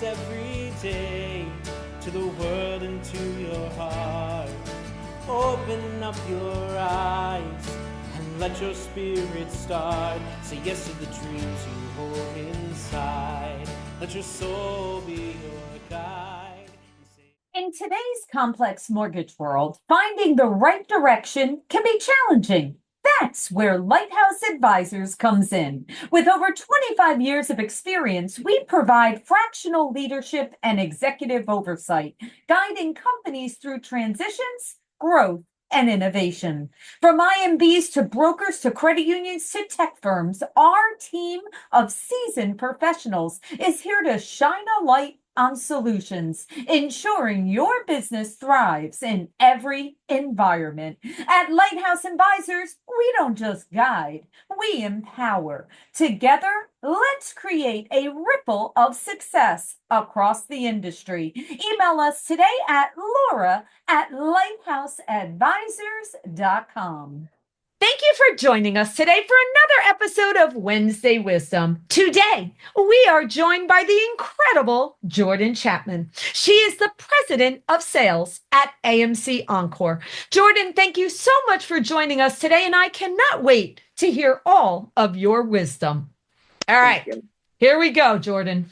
every day to the world and to your heart. Open up your eyes and let your spirit start. Say yes to the dreams you hold inside. Let your soul be your guide. In today's complex mortgage world, finding the right direction can be challenging. That's where Lighthouse Advisors comes in. With over 25 years of experience, we provide fractional leadership and executive oversight, guiding companies through transitions, growth, and innovation. From IMBs to brokers to credit unions to tech firms, our team of seasoned professionals is here to shine a light on solutions, ensuring your business thrives in every environment. At Lighthouse Advisors, we don't just guide, we empower. Together, let's create a ripple of success across the industry. Email us today at laura@lighthouseadvisors.com. Thank you for joining us today for another episode of Wednesday Wisdom. Today, we are joined by the incredible Jordan Chapman. She is the president of sales at AMC Encore. Jordan, thank you so much for joining us today, and I cannot wait to hear all of your wisdom. All right, here we go, Jordan.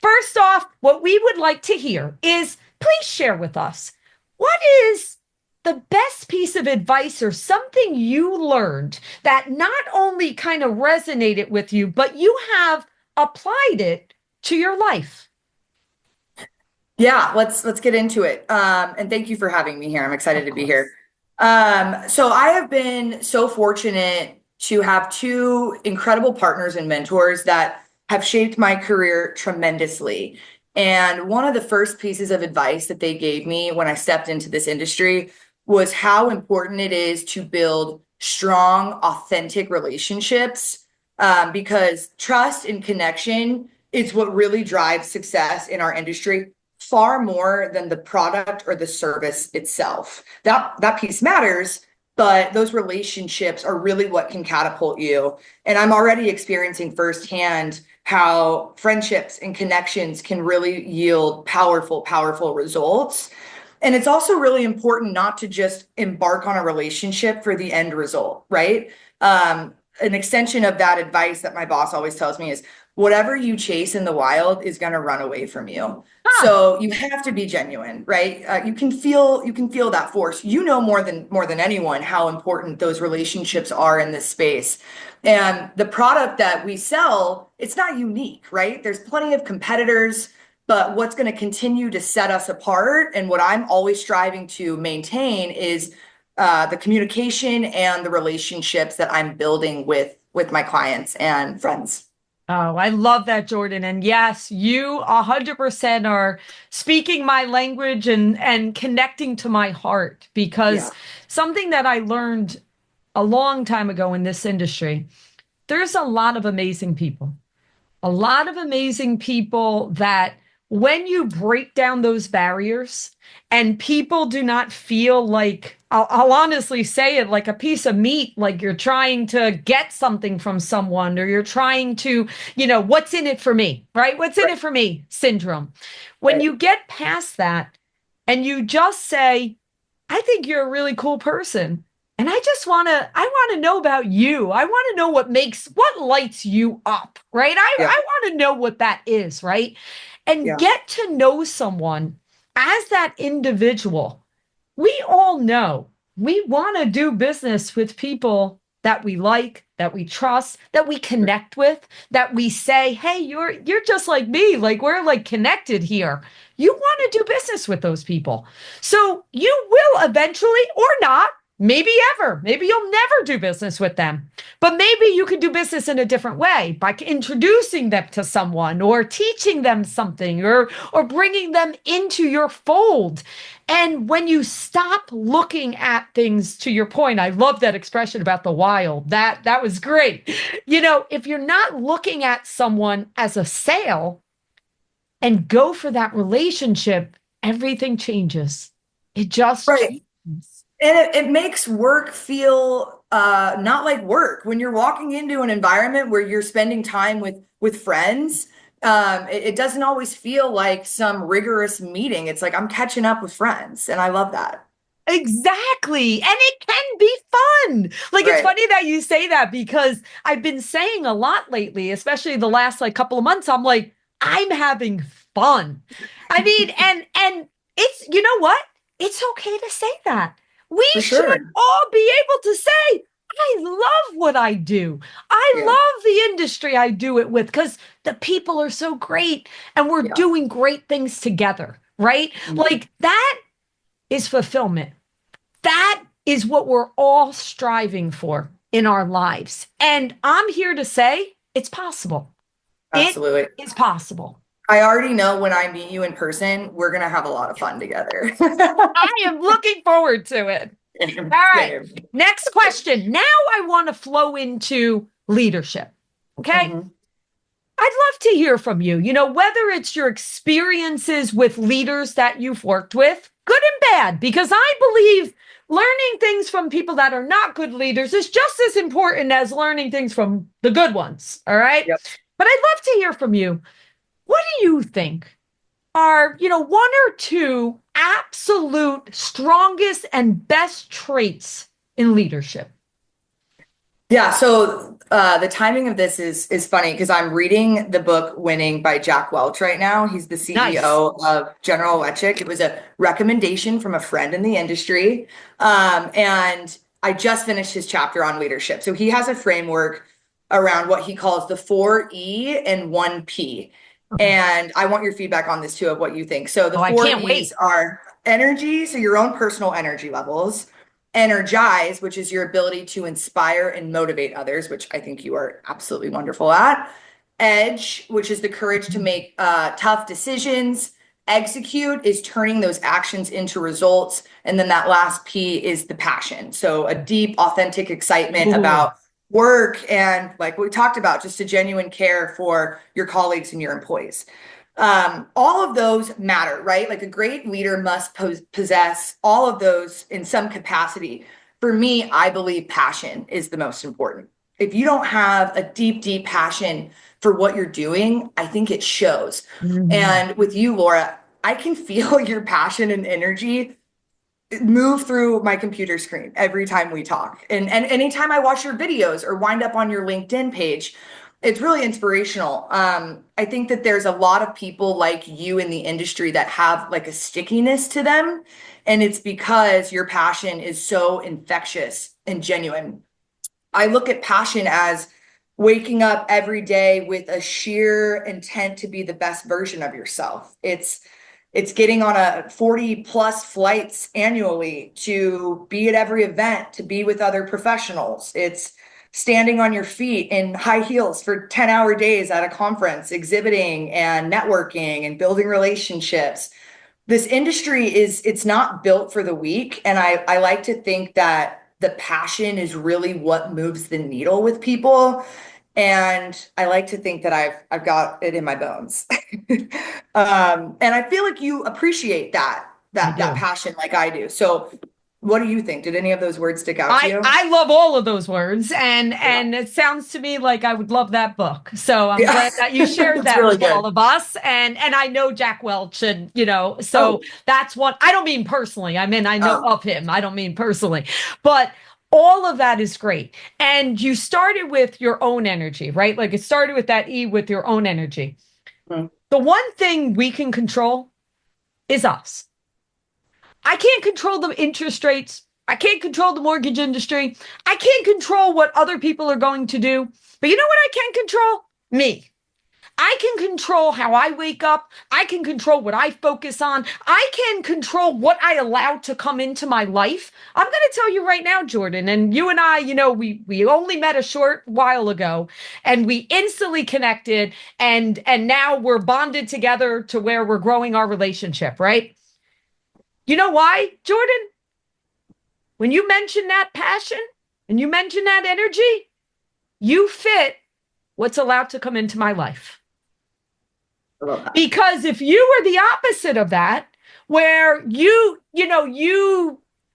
First off, what we would like to hear is, please share with us, what is the best piece of advice or something you learned that not only kind of resonated with you, but you have applied it to your life? Yeah, let's get into it. And thank you for having me here. I'm excited to be here. So I have been so fortunate to have two incredible partners and mentors that have shaped my career tremendously. And one of the first pieces of advice that they gave me when I stepped into this industry was how important it is to build strong, authentic relationships, because trust and connection is what really drives success in our industry, far more than the product or the service itself. That piece matters, but those relationships are really what can catapult you. And I'm already experiencing firsthand how friendships and connections can really yield powerful, powerful results. And it's also really important not to just embark on a relationship for the end result, right? An extension of that advice that my boss always tells me is whatever you chase in the wild is going to run away from you. So you have to be genuine, right? You can feel that force. You know more than anyone how important those relationships are in this space. And the product that we sell, it's not unique, right? There's plenty of competitors. But what's going to continue to set us apart and what I'm always striving to maintain is the communication and the relationships that I'm building with my clients and friends. Oh, I love that, Jordan. And yes, you 100% are speaking my language and connecting to my heart, because something that I learned a long time ago in this industry, there's a lot of amazing people that when you break down those barriers and people do not feel like, I'll honestly say it, like a piece of meat, like you're trying to get something from someone, or you're trying to, what's in it for me, right? What's in it for me syndrome. When you get past that and you just say, I think you're a really cool person. And I want to know about you. I want to know what lights you up, right? I want to know what that is, right? And get to know someone as that individual. We all know we want to do business with people that we like, that we trust, that we connect with, that we say, hey, you're just like me. Like, we're like connected here. You want to do business with those people. So you will eventually, or not, maybe ever, maybe you'll never do business with them, but maybe you could do business in a different way by introducing them to someone or teaching them something or bringing them into your fold. And when you stop looking at things, to your point, I love that expression about the wild. That was great. If you're not looking at someone as a sale and go for that relationship, everything changes. It just changes. And it makes work feel not like work. When you're walking into an environment where you're spending time with friends, It doesn't always feel like some rigorous meeting. It's like I'm catching up with friends, and I love that. Exactly. And it can be fun. Like, it's Right. funny that you say that because I've been saying a lot lately, especially the last like couple of months. I'm like, I'm having fun. I mean, and it's, you know what? It's okay to say that. We For should sure. all be able to say, I love what I do. I Yeah. love the industry I do it with because the people are so great and we're Yeah. doing great things together, right? Mhm. Like that is fulfillment. That is what we're all striving for in our lives. And I'm here to say it's possible. It Absolutely. is possible. I already know when I meet you in person, we're gonna have a lot of fun together. I am looking forward to it. All Same, right. same. Next question. Now I want to flow into leadership. Okay. Mhm. I'd love to hear from you. You know, whether it's your experiences with leaders that you've worked with, good and bad, because I believe learning things from people that are not good leaders is just as important as learning things from the good ones. All right. Yep. But I'd love to hear from you. What do you think are, one or two absolute strongest and best traits in leadership? Yeah, so the timing of this is funny because I'm reading the book Winning by Jack Welch right now. He's the Nice. CEO of General Electric. It was a recommendation from a friend in the industry. And I just finished his chapter on leadership. So he has a framework around what he calls the 4E and 1P. Okay. And I want your feedback on this too, of what you think. So the Oh, I four can't E's wait. are energy, so your own personal energy levels; energize, which is your ability to inspire and motivate others, which I think you are absolutely wonderful at; edge, which is the courage to make tough decisions; execute is turning those actions into results; and then that last P is the passion. So a deep, authentic excitement Ooh, about work, and like we talked about, just a genuine care for your colleagues and your employees. All of those matter, right? Like a great leader must possess all of those in some capacity. For me, I believe passion is the most important. If you don't have a deep, deep passion for what you're doing, I think it shows. mhm. And with you, Laura, I can feel your passion and energy move through my computer screen every time we talk. And anytime I watch your videos or wind up on your LinkedIn page, it's really inspirational. I think that there's a lot of people like you in the industry that have like a stickiness to them. And it's because your passion is so infectious and genuine. I look at passion as waking up every day with a sheer intent to be the best version of yourself. It's getting on a 40 plus flights annually to be at every event, to be with other professionals. It's standing on your feet in high heels for 10-hour days at a conference, exhibiting and networking and building relationships. This industry it's not built for the weak. And I like to think that the passion is really what moves the needle with people. And I like to think that I've got it in my bones. And I feel like you appreciate that I that do. passion like I do. So what do you think? Did any of those words stick out to I you? I love all of those words, and Yeah. it sounds to me like I would love that book. So I'm Yeah. glad that you shared It's that really with all good. of us. And I know Jack Welch, and so Oh, that's what I don't mean personally. I mean I know oh, of him. I don't mean personally, but all of that is great. And you started with your own energy, right? Like it started with that E with your own energy. mm, The one thing we can control is us. I can't control the interest rates. I can't control the mortgage industry. I can't control what other people are going to do. But you know what I can control? Me. I can control how I wake up. I can control what I focus on. I can control what I allow to come into my life. I'm going to tell you right now, Jordan, and you and I, we only met a short while ago and we instantly connected and now we're bonded together to where we're growing our relationship, right? You know why, Jordan? When you mention that passion and you mention that energy, you fit what's allowed to come into my life. I love that. Because if you were the opposite of that, where you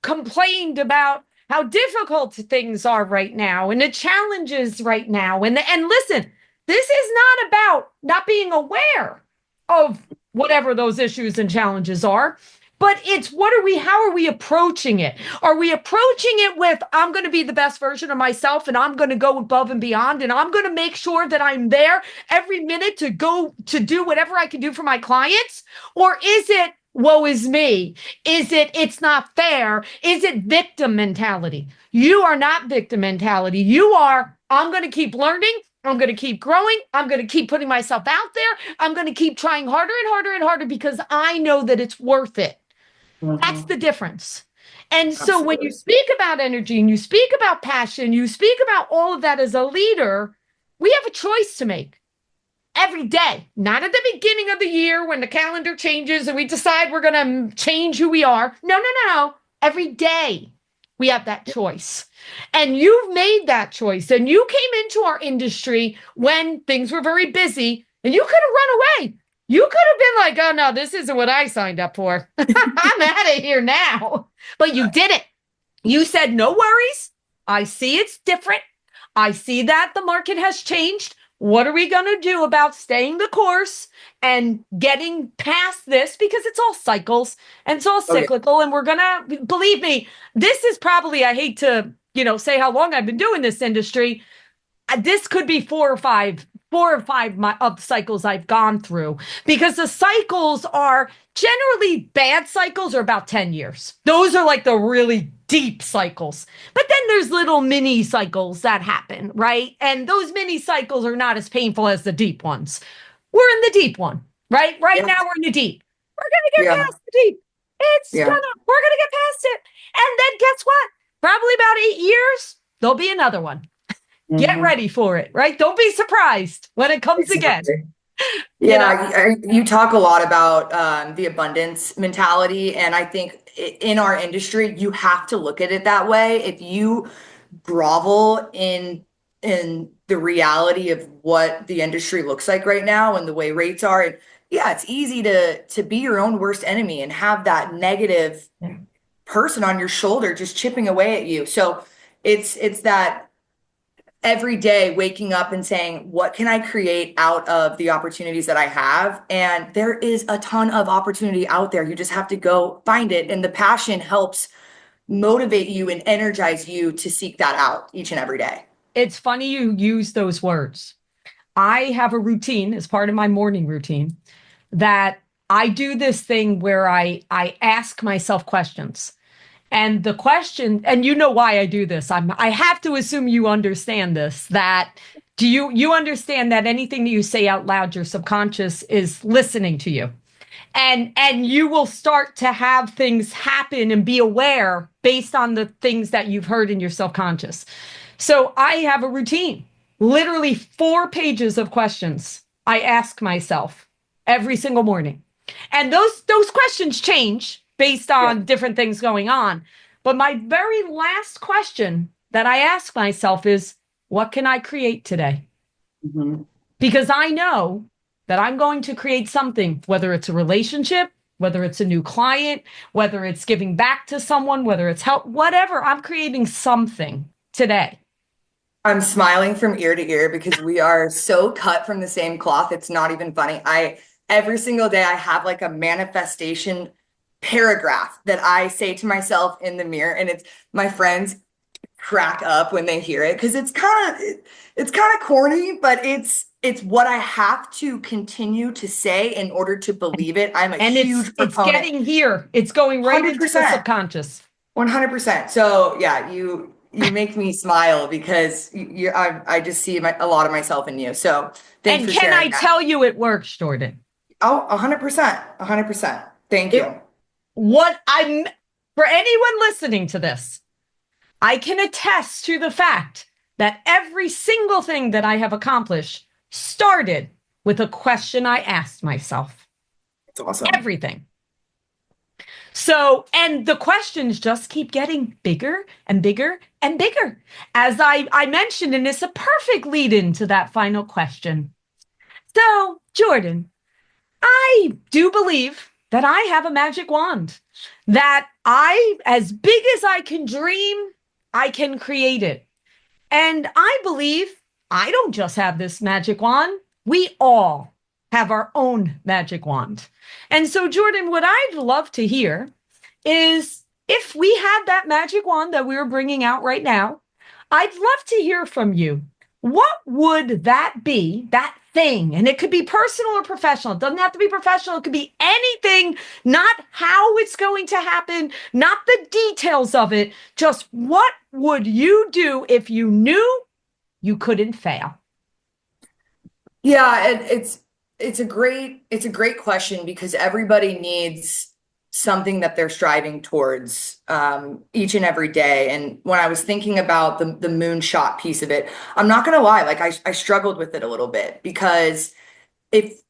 complained about how difficult things are right now and the challenges right now, and listen, This is not about not being aware of whatever those issues and challenges are, but it's how are we approaching it? Are we approaching it with, I'm going to be the best version of myself and I'm going to go above and beyond and I'm going to make sure that I'm there every minute to go to do whatever I can do for my clients? Or is it, woe is me? Is it, it's not fair? Is it victim mentality? You are not victim mentality. You are, I'm going to keep learning. I'm going to keep growing. I'm going to keep putting myself out there. I'm going to keep trying harder and harder and harder because I know that it's worth it. That's the difference. And so when you speak about energy and you speak about passion, you speak about all of that as a leader, we have a choice to make every day, not at the beginning of the year when the calendar changes and we decide we're going to change who we are. No, no, no, no. Every day we have that choice. And you've made that choice. And you came into our industry when things were very busy and you could have run away. You could have been like, oh, no, this isn't what I signed up for. I'm out of here now. But you didn't. You said, no worries. I see it's different. I see that the market has changed. What are we going to do about staying the course and getting past this? Because it's all cycles and it's all cyclical. And we're going to, believe me, this is probably, I hate to, say how long I've been doing this industry. This could be four or five of cycles I've gone through, because the cycles are generally, bad cycles are about 10 years. Those are like the really deep cycles. But then there's little mini cycles that happen, right? And those mini cycles are not as painful as the deep ones. We're in the deep one, right? Right now we're in the deep. We're going to get past the deep. We're going to get past it. And then guess what? Probably about 8 years, there'll be another one. Get ready for it, right? Don't be surprised when it comes again. Yeah, you talk a lot about the abundance mentality. And I think in our industry, you have to look at it that way. If you grovel in the reality of what the industry looks like right now and the way rates are, and it's easy to be your own worst enemy and have that negative person on your shoulder just chipping away at you. So it's that every day waking up and saying, what can I create out of the opportunities that I have? And there is a ton of opportunity out there. You just have to go find it. And the passion helps motivate you and energize you to seek that out each and every day. It's funny you use those words. I have a routine as part of my morning routine that I do this thing where I ask myself questions. And the question, and you know why I do this, I have to assume you understand this, that do you understand that anything that you say out loud, your subconscious is listening to you. And you will start to have things happen and be aware based on the things that you've heard in your subconscious. So I have a routine, literally 4 pages of questions I ask myself every single morning. And those questions change based on different things going on. But my very last question that I ask myself is, what can I create today? Because I know that I'm going to create something, whether it's a relationship, whether it's a new client, whether it's giving back to someone, whether it's help, whatever, I'm creating something today. I'm smiling from ear to ear because we are so cut from the same cloth. It's not even funny. Every single day I have like a manifestation paragraph that I say to myself in the mirror, and it's, my friends crack up when they hear it because it's kind of corny, but it's what I have to continue to say in order to believe it. I'm a huge proponent. It's getting here. It's going right 100%. Into the subconscious. 100%. So yeah, you make me smile because I just see a lot of myself in you. So thanks for sharing. And can I tell you it works, Jordan? Oh, 100%. 100%. Thank you. For anyone listening to this, I can attest to the fact that every single thing that I have accomplished started with a question I asked myself. That's awesome. Everything. So, and the questions just keep getting bigger and bigger and bigger. As I mentioned, and it's a perfect lead into that final question. So, Jordan, I do believe that I have a magic wand, that as big as I can dream, I can create it. And I believe I don't just have this magic wand. We all have our own magic wand. And so, Jordan, what I'd love to hear is if we had that magic wand that we were bringing out right now, I'd love to hear from you. What would that be, that thing? And it could be personal or professional. It doesn't have to be professional. It could be anything, not how it's going to happen, not the details of it. Just what would you do if you knew you couldn't fail? Yeah, it's a great question because everybody needs something that they're striving towards each and every day. And when I was thinking about the moonshot piece of it, I'm not gonna lie, like I struggled with it a little bit because if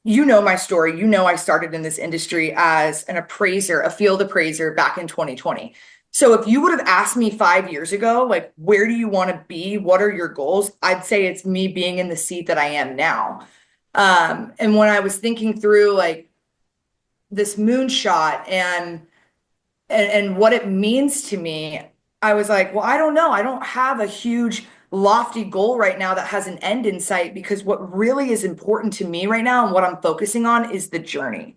you know my story, you know I started in this industry as an appraiser, a field appraiser back in 2020. So if you would have asked me 5 years ago, like, where do you want to be? What are your goals? I'd say it's me being in the seat that I am now. And when I was thinking through like this moonshot and what it means to me, I was like, well, I don't know. I don't have a huge lofty goal right now that has an end in sight because what really is important to me right now and what I'm focusing on is the journey.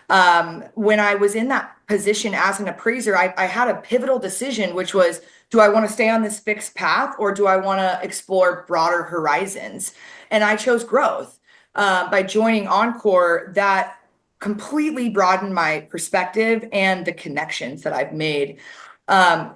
When I was in that position as an appraiser, I had a pivotal decision, which was, do I want to stay on this fixed path or do I want to explore broader horizons? And I chose growth. By joining Encore, that completely broadened my perspective and the connections that I've made. Um,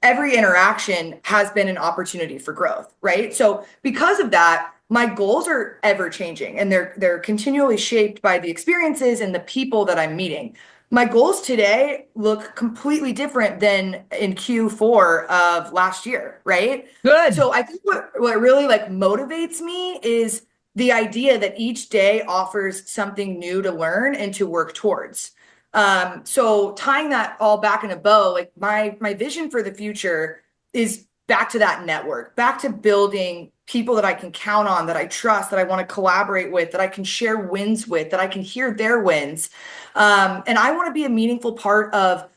every interaction has been an opportunity for growth, right? So because of that, my goals are ever changing and they're continually shaped by the experiences and the people that I'm meeting. My goals today look completely different than in Q4 of last year, right? Good. So I think what really like motivates me is the idea that each day offers something new to learn and to work towards. So tying that all back in a bow, like my vision for the future is back to that network, back to building people that I can count on, that I trust, that I want to collaborate with, that I can share wins with, that I can hear their wins. And I want to be a meaningful part of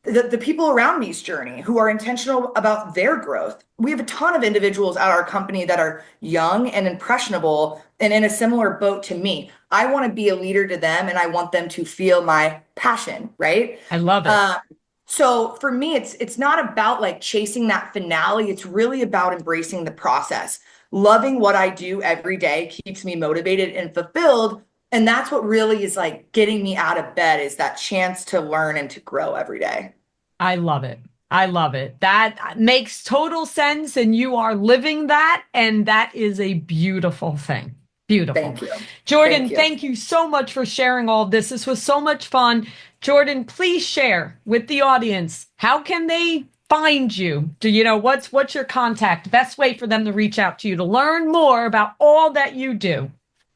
the people around me's journey who are intentional about their growth. We have a ton of individuals at our company that are young and impressionable and in a similar boat to me. I want to be a leader to them and I want them to feel my passion, right? I love it. So for me, it's not about like chasing that finale. It's really about embracing the process. Loving what I do every day keeps me motivated and fulfilled. And that's what really is like getting me out of bed is that chance to learn and to grow every day. I love it. I love it. That makes total sense. And you are living that. And that is a beautiful thing. Beautiful. Thank you. Jordan, Thank you. thank you so much for sharing all of this. This was so much fun. Jordan, please share with the audience. How can they find you? Do you know what's your contact? Best way for them to reach out to you to learn more about all that you do.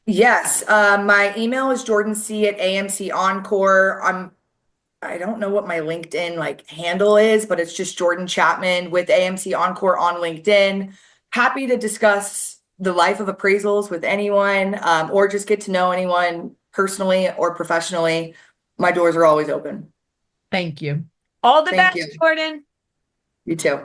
Yes. My email is jordanc@AMC Encore. I don't know what my LinkedIn like handle is, but it's just Jordan Chapman with AMC Encore on LinkedIn. Happy to discuss the life of appraisals with anyone, or just get to know anyone personally or professionally. My doors are always open. Thank you. All the Thank best, you. Jordan. You too.